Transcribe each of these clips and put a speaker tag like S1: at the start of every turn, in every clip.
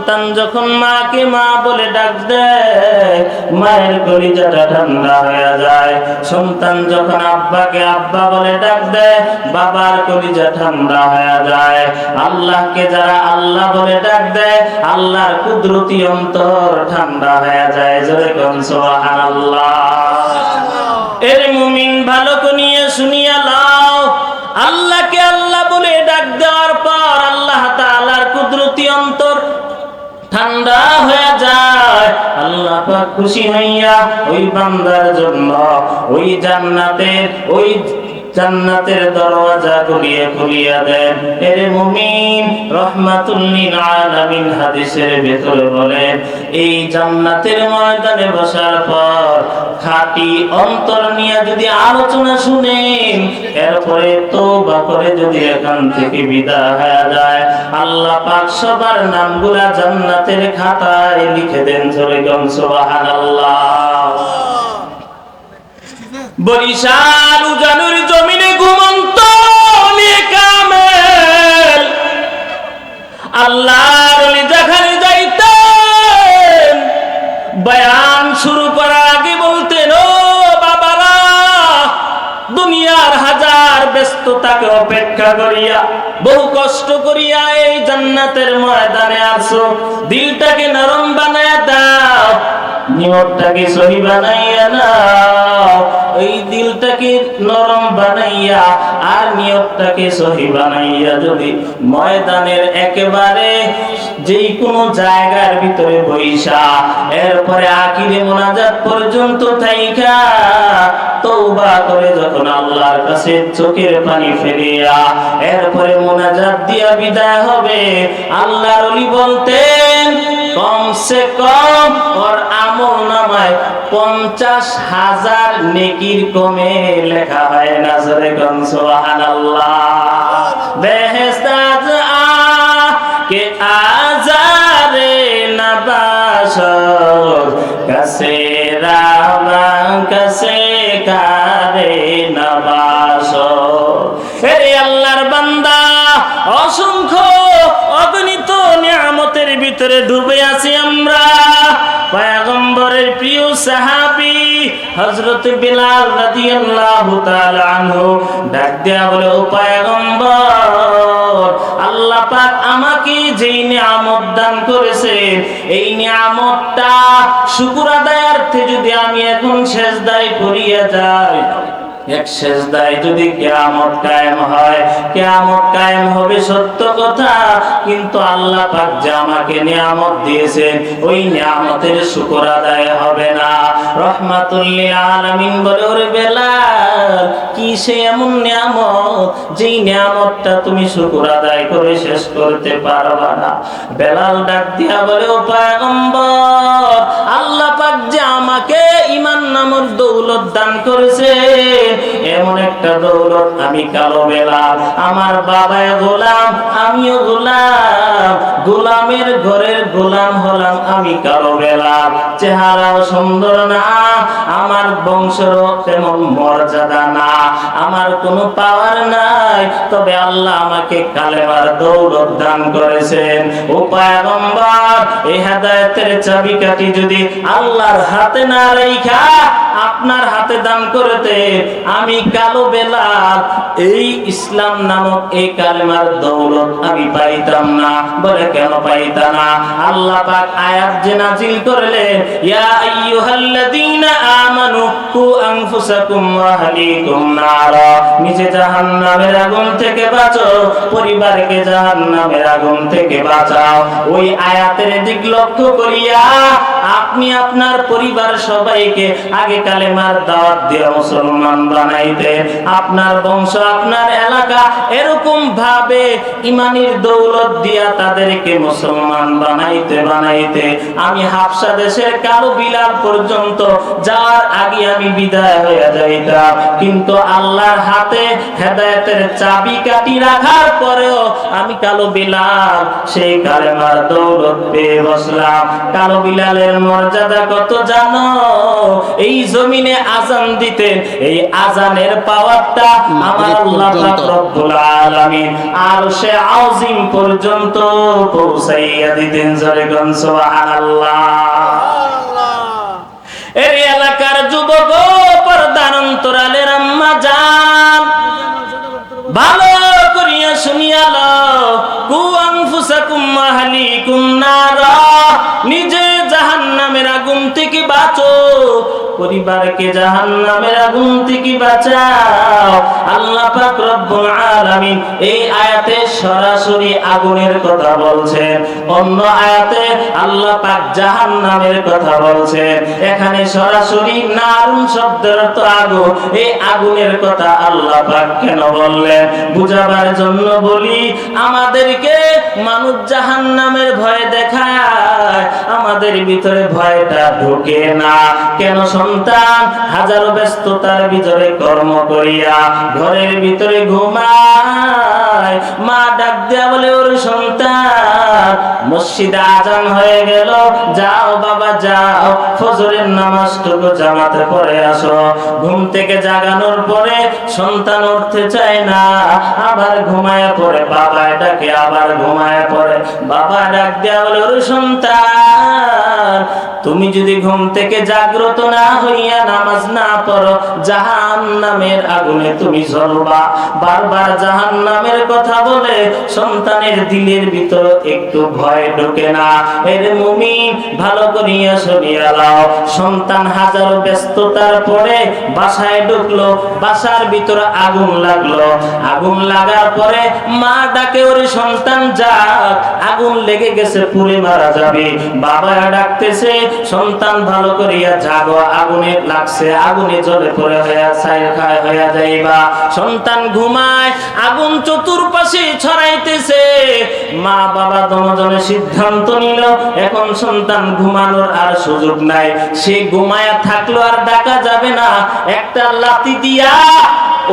S1: সন্তান যখন মাকে মা বলে ডাক দেয়, মায়ের কলিজাটা ঠান্ডা হয়ে যায়। সন্তান যখন আব্বাকে আব্বা বলে ডাক দেয়, বাবার কলিজা ঠান্ডা হয়ে যায়। আল্লাহকে যারা আল্লাহ বলে ডাক দেয়, আল্লাহর কুদরতি অন্তর ঠান্ডা হয়ে যায়। জোরে কোন সুবহানাল্লাহ। এর মুমিন ভালো করে শুনিয়া লাও, আল্লাহকে আল্লাহ বলে ডাক দেওয়ার পর আল্লাহ তাআলার কুদরতি অন্তর ঠান্ডা হয়ে যায়। আল্লাহ পাক খুশি হইয়া ওই বান্দার জন্য ওই জান্নাতের দরওয়াজা খুলিয়া দেন। এর মুমিন, রাহমাতুল লিল আলামিন হাদিসের ভিতরে বলেন, এই জান্নাতের ময়দানে বসার পর খাঁটি অন্তর নিয়ে যদি আলোচনা শুনেন, এরপরে তওবা করে যদি এখান থেকে বিদায় হয়ে যায়, আল্লাহ পাক সবার নামগুলা জান্নাতের খাতায় লিখে দেন। জোরে কোন সুবহানাল্লাহ। বরিশাল উজানুর জমিনে ঘুমন্ত নিয়ে কামেল আল্লাহর ওলি যেখানে যাইতেন, বয়ান শুরু করার আগে বলতেন, ও বাবারা, দুনিয়ার হাজার ব্যস্ততাকে উপেক্ষা করিয়া, বহু কষ্ট করিয়া এই জান্নাতের ময়দানে আসো, দিলটাকে নরম বানায়া দাও, নিয়তটাকে সহি বানাইয়া নাও। এই দিলটাকে নরম বানাইয়া আর নিয়তটাকে সহি বানাইয়া যদি ময়দানের একেবারে যেই কোনো জায়গার ভিতরে বইসা, এরপরে আখিরে মোনাজাত পর্যন্ত থাইকা তওবা করে যখন আল্লাহর কাছে চোখের পানি ফেলিয়া এরপরে মোনাজাত দিয়া বিদায় হবে, আল্লাহর ওলি বলতেন, কমসে কম ওর আমল নামায় 50,000 নেকির কমে লেখা হয় না। জোরে কোন সুবহানাল্লাহ। বেহেশত কে আজারে নবাশর, কাছে রামা কাছে কারে নবাশর। হে আল্লাহর বান্দা, অসংখ্য অগণিত নিয়ামতের ভিতরে ডুবে আছি আমরা। পয়গম্বরের প্রিয় সাহাবী হযরত বিলাল রাদিয়াল্লাহু তাআলা আনহু ডাক দেয়া বলে, ও পয়গম্বর, আল্লাহ পাক আমাকে যেই নিয়ামত দান করেছেন, এই নিয়ামতটা শুকর আদায়ার্থে যদি আমি এখন সিজদায় পড়িয়া যাই, এক সিজদায় যদি কিয়ামত কায়েম হয়, কিয়ামত কায়েম হবে সত্য কথা, কিন্তু আল্লাহ পাক যে আমাকে নিয়ামত দিয়েছেন, ওই নিয়ামতের শুকর আদায় হবে না। রাহমাতুল লিল আলামিন বলে, ওরে বেলাল, কি সে এমন নিয়ামত যেই নিয়ামতটা তুমি শুকর আদায় করে শেষ করতে পারবা না? বেলাল ডাক দিয়া বলে, ও পয়গম্বর, আল্লাহ পাক যে আমাকে ঈমান নামক দৌলত দান করেছে, এমন একটা দৌলত আমি কালো বেলাল, আমার বাবা গোলাম, আমিও গোলাম, গোলামের ঘরের গোলাম হলাম আমি কালো বেলাল। চেহারাও সুন্দর না, আমার বংশেরও তেমন মর্যাদা না, আমার কোনো পাওয়ার নাই, তবে আল্লাহ আমাকে কালেমার দৌলত দান করেছেন। ও পয়গম্বর, এই হেদায়েতের চাবিকাঠি যদি আল্লাহর হাতে না রাইখা আপনার হাতে দান করতে, আমি কালো বেলাল এই ইসলাম নামক এই কালেমার দৌলত আমি পাইতাম না। বলে, কেন পাইতা না? আল্লাহ পাক আয়াত যে নাজিল করলেন, ইয়া আইয়ুহাল্লাযীনা আমানু কু আনফুসাকুম ওয়া আহলিকুম নারা, নিজে জাহান্নামের আগুন থেকে বাঁচো, পরিবারকে জাহান্নামের আগুন থেকে বাঁচাও। ওই আয়াতের দিক লক্ষ্য করিয়া আপনি আপনার পরিবার সবাইকে আগে কালেমার দাওয়াত দিয়ে মুসলমান বানাইতে, আপনার বংশ, আপনার এলাকা এরকম ভাবে ইমানের দৌলত দিয়া তাদেরকে মুসলমান বানাইতে আমি হাবশা দেশের কালো বিলাল পর্যন্ত যাওয়ার আগে আমি বিদায় হয়ে যাইতাম, কিন্তু আল্লাহর হাতে হেদায়েতের চাবিকাঠি রাখার পরেও আমি কালো বিলাল সেই কালেমার দৌলত পেয়ে বসলাম। কালো বিলালের মর্যাদা কত জানো? এই জমিনে আজান দিতেন, এই আজানের পাওয়ারটা আমার আল্লাহ পাক রব্বুল আলামিন আরশে আযীম পর্যন্ত পৌঁছাইয়া দিতেন। জোরে কোন সুবহানাল্লাহ। এই এলাকার যুবক ও পর্দার অন্তরালের আম্মা জান, ভালো করিয়া শুনিয়া লও, কু আনফুসাকুম ওয়া আহলিকুম নারা, নিজে জাহান্নামের আগুন থেকে বাঁচো, পরিবারকে জাহান্নামের আগুন থেকে বাঁচাও। আল্লাহ পাক রব্বুল আলামিন এই আয়াতে সরাসরি আগুনের কথা বলছেন, অন্য আয়াতে আল্লাহ পাক জাহান্নামের কথা বলছেন। এখানে সরাসরি নারুন শব্দের অর্থ আগুন, এই আগুনের কথা আল্লাহ পাক কেন বললেন বুঝাবার জন্য বলি। আমাদেরকে মানুষ জাহান্নামের ভয় দেখায়, আমাদের ভিতরে ভয়টা ঢোকে না কেন? সন্তান হাজারো ব্যস্ততার ভিতরে কর্ম করিয়া ঘরের ভিতরে ঘুমায়, মা ডাক দেয়া বলে, ওর সন্তান মসজিদে আজান হয়ে গেল, যাও বাবা যাও, ফজরের নামাজটুকু জামাতে পড়ে আসো। ঘুম থেকে জাগানোর পরে সন্তান উঠতে চায় না, আবার ঘুমায় পড়ে, বাবা ডাকে আবার ঘুমায় পড়ে। বাবা ডাক দেয়া বলে, ওর সন্তান তুমি যদি ঘুম থেকে জাগ্রত না হইয়া নামাজ না পড়ো, জাহান্নামের আগুনে তুমি জ্বলবা। বারবার জাহান্নামের কথা বলে সন্তানের দিলের ভিতর একটু ভয় ঢোকে না। এর মুমিন ভালো করিয়া শুনিয়া লাও, সন্তান হাজারো ব্যস্ততার পরে বাসায় ঢুকলো, বাসার ভিতর আগুন লাগলো, আগুন লাগার পরে মা ডাকে, ওরে সন্তান যাক, আগুন লেগে গেছে, পুড়ে মারা যাবে। বাবা ডাকতেছে, সন্তান ভালো করিয়া জাগো, আগুনে লাগছে, আগুনে জ্বলে পড়ে হইয়া যাইবা। সন্তান ঘুমায়, আগুন চতুর্পাশে ছড়াইতেছে। মা বাবা দুজনে সিদ্ধান্ত নিল, এখন সন্তান ঘুমানোর আর সুযোগ নাই, সে ঘুমায়া থাকলো আর ডাকা যাবে না। একটা লাথি দিয়া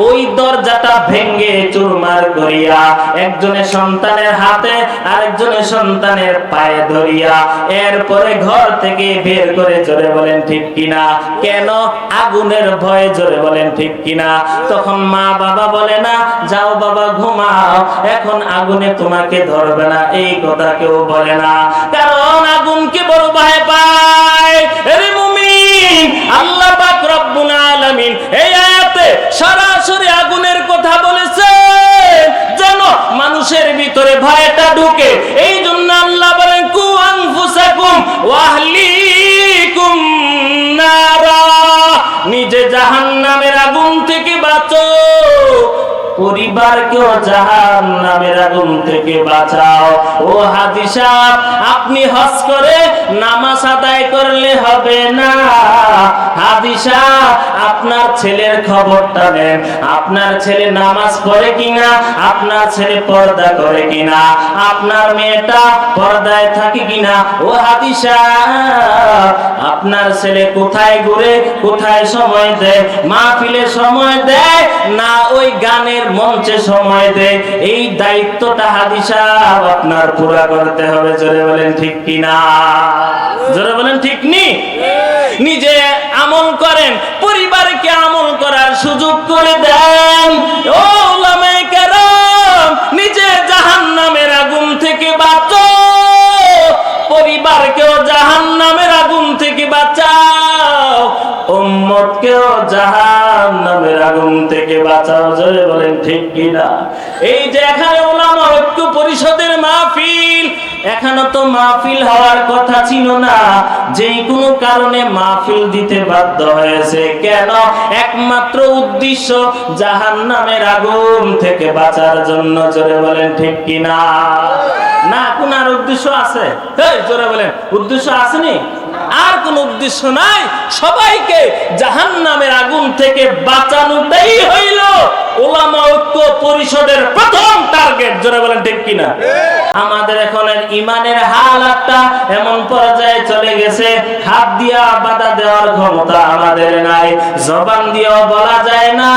S1: ওই দরজাটা ভেঙ্গে চুরমার করিয়া একজনের সন্তানের হাতে আরেকজনের সন্তানের পায়ে ধরিয়া এরপরে ঘর থেকে বের করে, জোরে বলেন ঠিক কিনা? কেন? আগুনের ভয়ে, জোরে বলেন ঠিক কিনা? তখন মা বাবা বলে না, যাও বাবা ঘুমাও, এখন আগুনে তোমাকে ধরবে না, এই কথা কেউ বলে না, কারণ আগুনকে বড় ভয় পায়। আরে মুমিন, আল্লাহ পাক রব্বুল আলামিন এই আয়াতে সরাসরি আগুনের কথা বলেছে যেন মানুষের ভিতরে ভয়টা ঢুকে। এই জন্য আল্লাহ বলেন, কু আনফুসাকুম ওয়া আহলিকুম নারা, নিজে জাহান্নামের আগুন থেকে বাঁচো, পরিবারকেও জাহান্নামের আগুন থেকে বাঁচাও। ও হাজী সাহেব, আপনি হজ করে নামাজ আদায় করলে হবে না। হাজী সাহেব, আপনার ছেলের খবরটা নেন, আপনার ছেলে নামাজ পড়ে কিনা, আপনার ছেলে পর্দা করে কিনা, আপনার মেয়েটা পর্দায় থাকে কিনা। ও হাজী সাহেব, আপনার ছেলে কোথায় ঘুরে, কোথায় সময় দেয়, মাহফিলে সময় দেয় না ওই গানের মঞ্চে সময় দেয়, এই দায়িত্বটা হাজী সাহেব আপনার পুরা করতে হবে। জোরে বলেন ঠিক কিনা? জোরে বলেন ঠিক নি? নিজে আমল করেন, পরিবারকে আমল করার সুযোগ করে দেন। ও উলামায়ে কেরাম, নিজে জাহান্নামের আগুন থেকে বাঁচো, পরিবারকেও জাহান্নামের আগুন থেকে বাঁচাও, উম্মতকেও জাহান্নামের আগুন থেকে বাঁচাও। জোরে বলেন ঠিক কিনা? এই যে এখানে উলামা ঐক্য পরিষদের মাহফিল, এখানে তো মাহফিল হওয়ার কথা ছিল না, যেই কোনো কারণে মাহফিল দিতে বাধ্য হয়েছে। কেন? একমাত্র উদ্দেশ্য জাহান্নামের আগুন থেকে বাঁচার জন্য। জোরে বলেন ঠিক কিনা? না কোন আর উদ্দেশ্য আছে? জোরে বলেন, উদ্দেশ্য আসেনি? আর কোন উদ্দেশ্য নাই, সবাইকে জাহান্নামের আগুন থেকে বাঁচানোটাই হইল উলামা ঐক্য পরিষদের প্রথম টার্গেট। জোরে বলেন ঠিক কিনা? আমাদের এখন ইমানের হালাতটা এমন পর্যায়ে চলে গেছে, হাত দিয়া বাধা দেওয়ার ক্ষমতা আমাদের নাই, জবান দিয়েও বলা যায় না,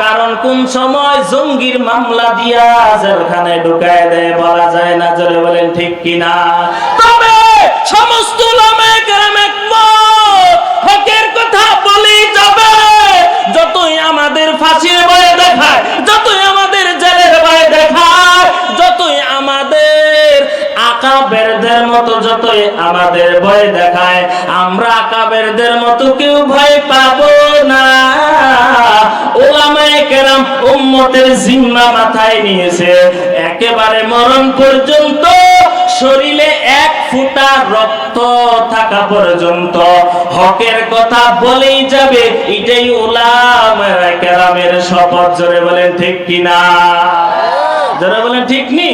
S1: কারণ কোন সময় জঙ্গির মামলা দিয়া জেলখানে ঢুকায় দেয় বলা যায় না। জোরে বলেন ঠিক কিনা? তবে সমস্ত উলামায়ে কেরাম একমত, হকের কথা বলেই যাবে। যতই আমাদের ফাঁসির ভয় দেখায়, যতই আমাদের জেলের ভয় দেখায়, যতই আমাদের আকাবেরদের মতো যতই আমাদের ভয় দেখায়, আমরা আকাবেরদের মতো কেউ ভয় পাবো না। উলামায়ে কেরাম উম্মতের জিম্মা মাথায় নিয়েছে, একেবারে মরণ পর্যন্ত শরীরে এক ফোঁটা রক্ত থাকা পর্যন্ত হকের কথা বলেই যাবে। এটাই উলামায়ে কেরামের শপথ। জোরে বলেন ঠিক কিনা? জোরে বলেন ঠিক নি?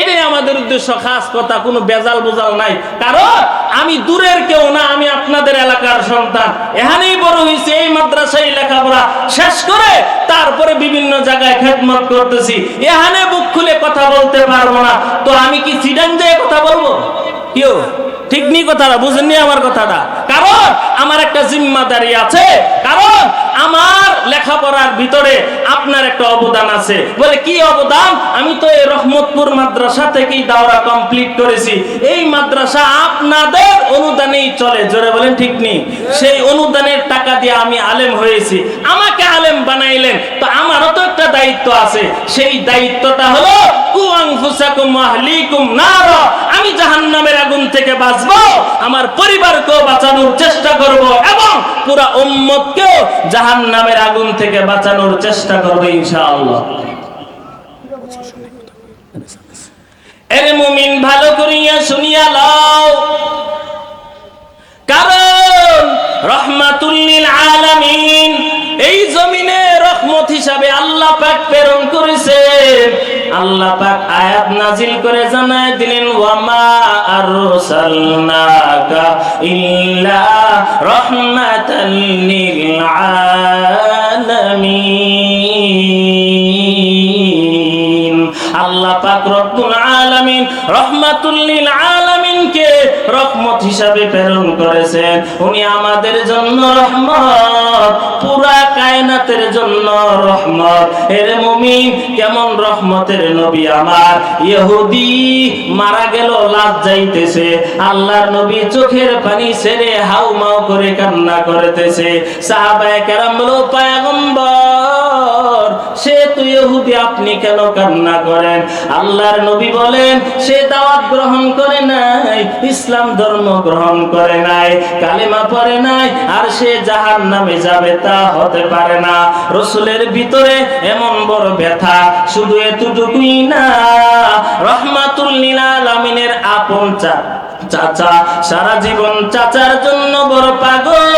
S1: এটাই আমাদের উদ্দেশ্য, খাস কথা, কোনো বেজাল বোজাল নাই। কারণ আমি দূরের কেউ না, আমি আপনাদের এলাকার সন্তান, এখানেই বড় হয়েছে, এই মাদ্রাসায় লেখাপড়া শেষ করে তারপরে বিভিন্ন জায়গায় খেদমত করতেছি, এখানে বুক খুলে কথা বলতে পারবো না, তো আমি কি চিটাং যেয়ে কথা বলবো? কেউ ঠিক নি কথাটা? বুঝেননি আমার কথাটা? কারণ আমার একটা জিম্মাদারি আছে, কারণ আমার লেখাপড়ার ভিতরে আপনার একটা অবদান আছে। বলে কি অবদান? আমি তো এই রহমতপুর মাদ্রাসা থেকেই দাওরা কমপ্লিট করেছি, এই মাদ্রাসা আপনাদের অনুদানেই চলে। জোরে বলেন ঠিক নি? সেই অনুদানের টাকা দিয়ে আমি আলেম হয়েছি, আমাকে আলেম বানাইলেন, তো আমারও তো একটা দায়িত্ব আছে। সেই দায়িত্বটা হলো কু আনফুসাকুম ওয়া আহলিকুম নার, আমি জাহান্নামের আগুন থেকে বাঁচবো, আমার পরিবারকেও বাঁচানোর চেষ্টা করব, এবং পুরা উম্মতকেও জাহান্নামের আগুন থেকে বাঁচানোর চেষ্টা করব ইনশাআল্লাহ। এরে মুমিন, ভালো করিয়া শুনিয়া লও, কারণ রাহমাতুল লিল আলামিন এই জমিনে রহমত হিসাবে আল্লাহ পাক প্রেরণ করেছেন। আল্লাহ পাক আয়াত নাজিল করে জানায় দিলেন, ওয়া মা আরসালনাকা ইল্লা রাহমাতাল লিল আলামিন। আল্লাহ পাক রব্বুল আলামিন রহমাতুল লিল আলামিনকে রহমত হিসাবে প্রেরণ করেছেন। উনি আমাদের জন্য রহমত, পুরা কায়নাতের জন্য রহমত। এর মুমিন, কেমন রহমতের নবী আমার! ইহুদি মারা গেল, লাশ যাইতেছে, আল্লাহর নবী চোখের পানি ছেড়ে হাউমাউ করে কান্না করতেছে। সাহাবায়ে কেরাম বলল, পয়গম্বর, সে তো ইহুদি, আপনি কেন কান্না করেন? আল্লাহর নবী বলেন, সে দাওয়াত গ্রহণ করে নাই, ইসলাম ধর্ম গ্রহণ করে নাই, কালেমা পড়ে নাই, আর সে জাহান্নামে যাবে তা হতে পারে না। রাসূলের ভিতরে এমন বড় ব্যথা, শুধু এতটুকুই না, রহমাতুল লিল আলামিনের আপন চাচা সারা জীবন চাচার জন্য বড় পাগল,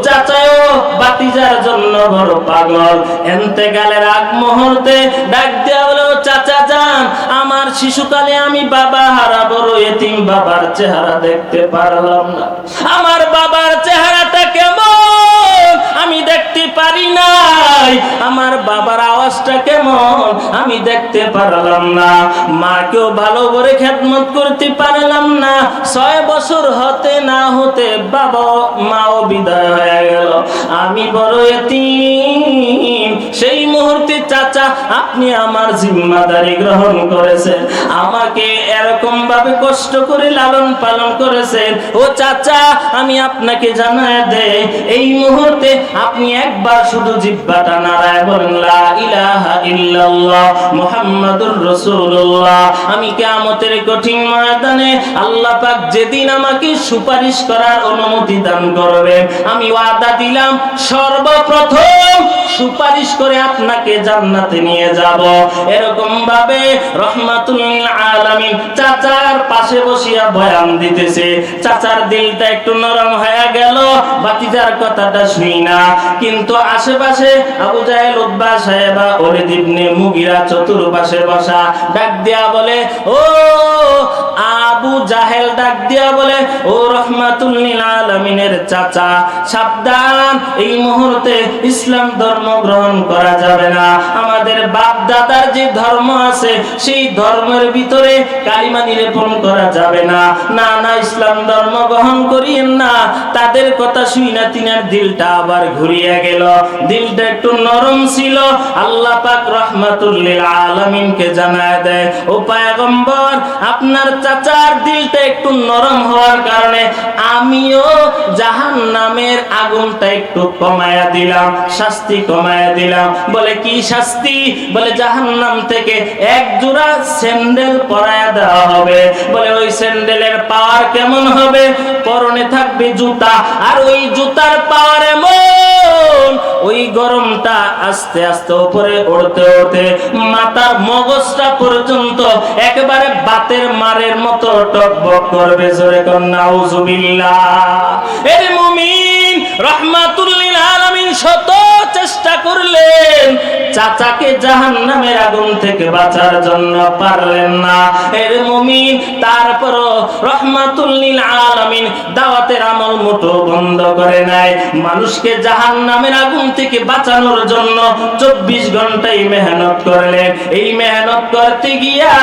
S1: চাচাও বাতিজার জন্য বড় পাগল। ইন্তেকালের আগ মুহূর্তে ডাক দেয়া বলে, চাচা যান, আমার শিশুকালে আমি বাবা হারা বড় এতিম, বাবার চেহারা দেখতে পারলাম না, আমার বাবার চেহারাটা কেমন আমি দেখতে পারি নাই, আমার বাবার আওয়াজটা কেমন আমি দেখতে পারলাম না, মাকেও ভালো করে খেদমত করতে পারলাম না। 6 বছর হতে না হতে বাবা মাও বিদায় হয়ে গেল, আমি বড় এতিম। সেই মুহূর্তে চাচা আপনি আমার জিম্মাদারি গ্রহণ করেছেন, আমাকে এরকম ভাবে কষ্ট করে লালন পালন করেছেন। ও চাচা, আমি আপনাকে জানায় দেই, এই মুহূর্তে আপনি একবার শুধু জিহ্বাটা নাড়ায় বলেন, লা ইলাহা ইল্লাল্লাহ মুহাম্মাদুর রাসূলুল্লাহ। আমি কিয়ামতের কঠিন ময়দানে আল্লাহ পাক যেদিন আমাকে সুপারিশ করার অনুমতি দান করবেন, আমি ওয়াদা দিলাম সর্বপ্রথম সুপারিশ করে আপনাকে জান্নাতে নিয়ে যাব। এরকম ভাবে রহমাতুল লিল আলামিন চাচার পাশে বসিয়া বয়ান দিতেছে। চাচার দিলটা একটু নরম হয়ে গেল ভাতিজার কথাটা শুনি না, কিন্তু আশেপাশে আবু জাহেল, উতবা, সাহেবা, ওলীদ ইবনে মুগীরা চতুর্পাশে বসা। ডাক দিয়া বলে, ও আবু জাহেল ডাক দিয়া বলে, ও রহমাতুল লিল আলামিনের চাচা, সাবধান, এই মুহূর্তে ইসলাম ধর্ম গ্রহণ করা যাবে না। আমাদের বাপ দাদার যে ধর্ম আছে সেই ধর্মের ভিতরে কালিমা নিলেপন করা যাবে না। না না, ইসলাম ধর্ম গ্রহণ করিয়েন না। তাদের কথা শুই না তিনার দিলটা আবার ঘুরিয়ে গেল। দিলটা একটু নরম ছিল। আল্লাহ পাক রাহমাতুল লিল আলামিনকে জানায় দেয়, ও পয়গম্বর, আপনার চাচার দিলটা একটু নরম হওয়ার কারণে আমিও জাহান্নামের আগুনটা একটু কমায়া দিলাম, শাস্তি কমায়া দিলাম। বলে কি শাস্তি? বলে জাহান্নাম থেকে এক জোড়া স্যান্ডেল পরায়া দেওয়া হবে। বলে ওই স্যান্ডেলের পাওয়ার কেমন হবে? পরনে থাকবে জুতা, আর ওই জুতার পাওয়ার এমন, ওই গরমটা আস্তে আস্তে উপরে উঠতে উঠতে মাথার মগজটা পর্যন্ত একেবারে বাতের মারের মতো টকবক করবে। জোরে কোন নাউজুবিল্লাহ। এর মুমিন রাহমাতুল লিল আলামিন শত চেষ্টা করলেন, চাচাকে জাহান্নামের আগুন থেকে বাঁচার জন্য পারলেন না। এর মুমিন তারপরও রাহমাতুল লিল আলামিন দাওয়াতের আমল মোটো বন্ধ করে নাই। মানুষকে জাহান্নামের আগুন থেকে বাঁচানোর জন্য 24 ঘন্টাই মেহনত করলেন। এই মেহনত করতে গিয়া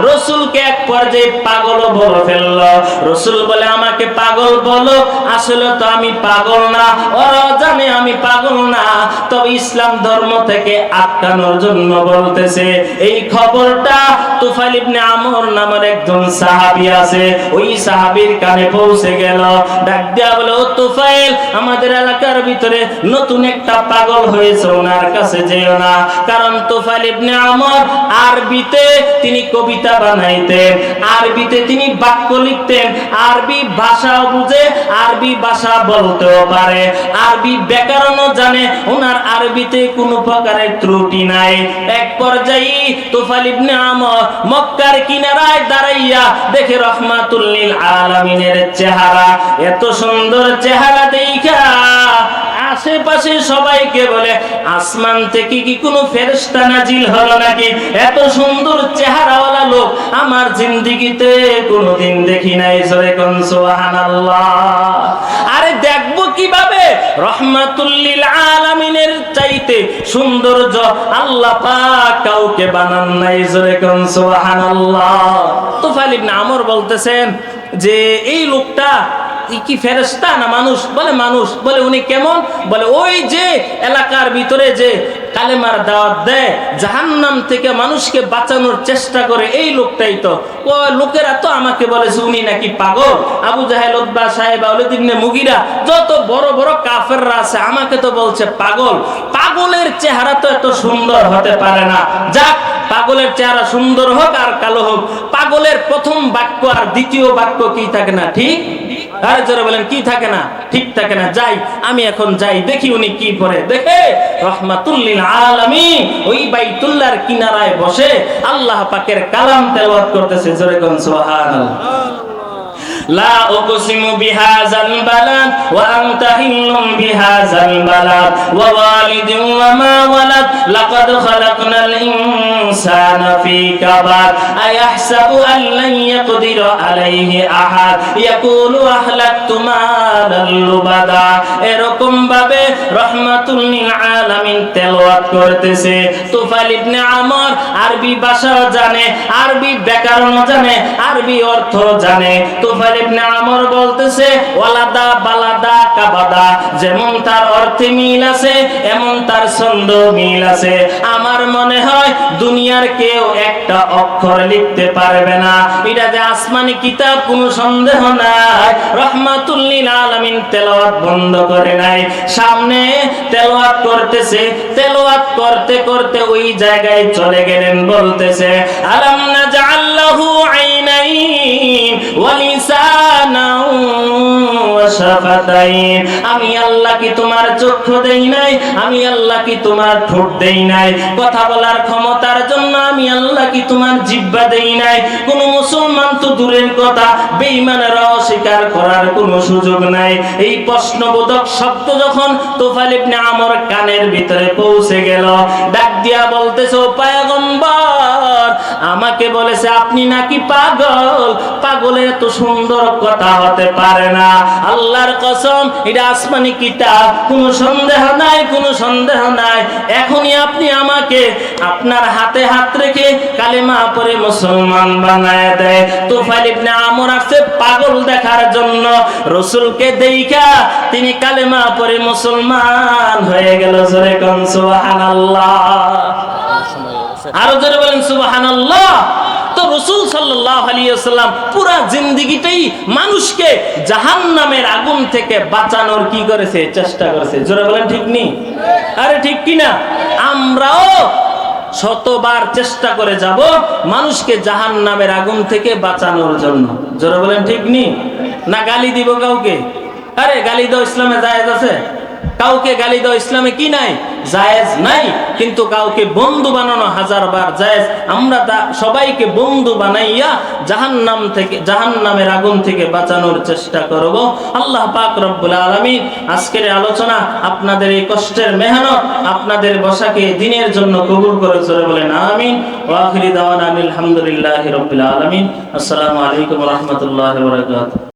S1: রাসূলকে এক পর্যায়ে পাগল বলে ফেলল। রাসূল বলে, আমাকে পাগল বলো, আসলে তো আমি পাগল না, ওরা জানে আমি পাগল না, তবে ইসলাম ধর্ম থেকে আটকানোর জন্য বলতেছে। এই খবরটা তুফাইল ইবনে আমর নামের একজন সাহাবী আছে, ওই সাহাবীর কানে পৌঁছে গেল। ডাক দিয়া বলে, ও তুফাইল, আমাদের এলাকার ভিতরে নতুন একটা পাগল হয়েছে, ওনার কাছে যেও না। কারণ তুফাইল ইবনে আমর আরবিতে তিনি কবিতা বানাইতেন, আরবিতে তিনি বাক্য লিখতেন, আরবি ভাষা বুঝে, আরবি ভাষা বলতেও পারে, আরবি ব্যাকরণও জানে, ওনার আরবিতে কোনো প্রকারের ত্রুটি নাই। এক পর্যায়ে তুফাইল ইবনে আমর মক্কার কিনারায় দাঁড়াইয়া দেখে রাহমাতুল লিল আলামিনের চেহারা, এত সুন্দর চেহারা দেখা আশেপাশে সবাইকে বলে, আসমান থেকে কি কোনো ফেরেশতা নাজিল হলো নাকি? এত সুন্দর চেহারাওয়ালা লোক আমার জিন্দেগিতে কোনোদিন দেখি নাই। জোরে কোন সুবহানাল্লাহ। আরে দেখবো কিভাবে? রাহমাতুল লিল আলামিনের চাইতে সৌন্দর্য আল্লাহ পাক কাউকে বানান নাই। জোরে কোন সুবহানাল্লাহ। তুফাইল ইবনে আমর বলতেছেন যে এই লোকটা কি ফেরেশতা না মানুষ? বলে মানুষ। বলে উনি কেমন? বলে ওই যে এলাকার ভিতরে যে কালেমার দাওয়াত দেয়, জাহান্নাম থেকে মানুষকে বাঁচানোর চেষ্টা করে, এই লোকটাই তো। ও লোকেরা তো আমাকে বলে উনি নাকি পাগল। আবু জাহেল, উতবা, সাহেবা, ওয়ালিদ ইবনে মুগিরা, যত বড় বড় কাফেররা আছে আমাকে তো বলছে পাগল। পাগলের চেহারা তো এত সুন্দর হতে পারে না। যাক, পাগলের চেহারা সুন্দর হোক আর কালো হোক, পাগলের প্রথম বাক্য আর দ্বিতীয় বাক্য কি থাকে না ঠিক? আরে জোরে বলেন, কি থাকে না? ঠিক থাকে না। যাই, আমি এখন যাই, দেখি উনি কি পড়ে। দেখে রাহমাতুল লিল আলামিন ওই বাইতুল্লাহর কিনারায় বসে আল্লাহ পাকের কালাম তেলাওয়াত করতেছে। জোরে কোন সুবহানাল্লাহ। লা উকসিমু বিহাযাল বালাদ ওয়া আনতা হিল্লুম বিহাযাল বালাদ ওয়া ওয়ালিদিন ওয়া মা ওয়ালাদ লাকাদ খালাকনাল ইনসানা ফি কাবাদ আয়াহসাবু আন লান ইয়াকদিরা আলাইহি আহাদ ইয়াকুলু আহলাকতু মালাল লুবাদা। এরকম ভাবে রাহমাতুল লিল আলামিন তেলাওয়াত করতেছে। তুফাইল ইবনে আমর আরবি ভাষা জানে, আরবি ব্যাকরণ জানে, আরবি অর্থ জানে। তুফাইল ইবনে আমর বলতেছে, ওয়ালাদা বালাদা কাবাদা, যেমন তার অর্থে মিল আছে এমন তার ছন্দ মিল আছে। আমার মনে হয় দুনিয়ার কেউ একটা অক্ষর লিখতে পারবে না। এটা যে আসমানি কিতাব কোনো সন্দেহ নাই। রাহমাতুল লিল আলামিন তেলাওয়াত বন্ধ করে নাই, সামনে তেলাওয়াত করতেছে। তেলাওয়াত করতে করতে ওই জায়গায় চলে গেলেন। বলতেছে, আলাম নাজআল লাহু আইনাইন ওয়া লিসানান ওয়া শাফাতাইন। আমি আল্লাহ কি তোমার চক্ষু দেই নাই? আমি আল্লাহ কি তোমার ঠোঁট দেই নাই? কথা বলার ক্ষমতার জন্য আমি আল্লাহ কি তোমার জিহ্বা দেই নাই? কোন মুসলমান তো দূরের কথা, বেঈমানের অস্বীকার করার কোনো সুযোগ নাই। এই প্রশ্নবোধক শব্দ যখন তুফাইল ইবনে আমর কানের ভিতরে পৌঁছে গেল, ডাক দিয়া বলতেছে, ও পয়গম্বর, আমাকে বলেছে আপনি নাকি পাগল, পাগলের এত সুন্দর কথা হতে পারে না। আল্লাহর কসম, এটা আসমানি কিতাব, কোনো সন্দেহ নাই, কোনো সন্দেহ নাই। এখনই আপনি আমাকে আপনার হাতে হাত রেখে কালেমা পড়ে মুসলমান বানায় দেয়। তুফাইল ইবনে আমর আসছে পাগল দেখার জন্য, রাসূলকে দেইখা তিনি কালেমা পড়ে মুসলমান হয়ে গেল। জোরে কোন সুবহানাল্লাহ। আরো জোরে বলেন সুবহানাল্লাহ। তো রাসূল সাল্লাল্লাহু আলাইহি ওয়াসাল্লাম পুরা জিন্দেগিটাই মানুষকে জাহান্নামের আগুন থেকে বাঁচানোর কি করেছে? চেষ্টা করেছে। জোরে বলেন ঠিক নি? আরে ঠিক কি না? আমরাও শতবার চেষ্টা করে যাব মানুষকে জাহান্নামের আগুন থেকে বাঁচানোর জন্য। জোরে বলেন ঠিক নি? না গালি দিব কাউকে? আরে গালি দাও ইসলামে জায়েজ আছে? কাউকে গালি দাও ইসলামে কি নাই? জায়েজ নাই। কিন্তু কাউকে বন্ধু বানানো হাজারবার জায়েজ। আমরা সবাইকে বন্ধু বানাইয়া জাহান্নাম থেকে, জাহান্নামের আগুন থেকে বাঁচানোর চেষ্টা করব। আল্লাহ পাক রব্বুল আলামিন আজকের আলোচনা, আপনাদের এই কষ্টের মেহনত, আপনাদের বসাকে দিনের জন্য কবুল করে। জোরে বলেন আমিন। ওয়া আখিরি দাওয়ানা আলহামদুলিল্লাহি রাব্বিল আলামিন। আসসালামু আলাইকুম ওয়া রাহমাতুল্লাহি ওয়া বারাকাতুহু।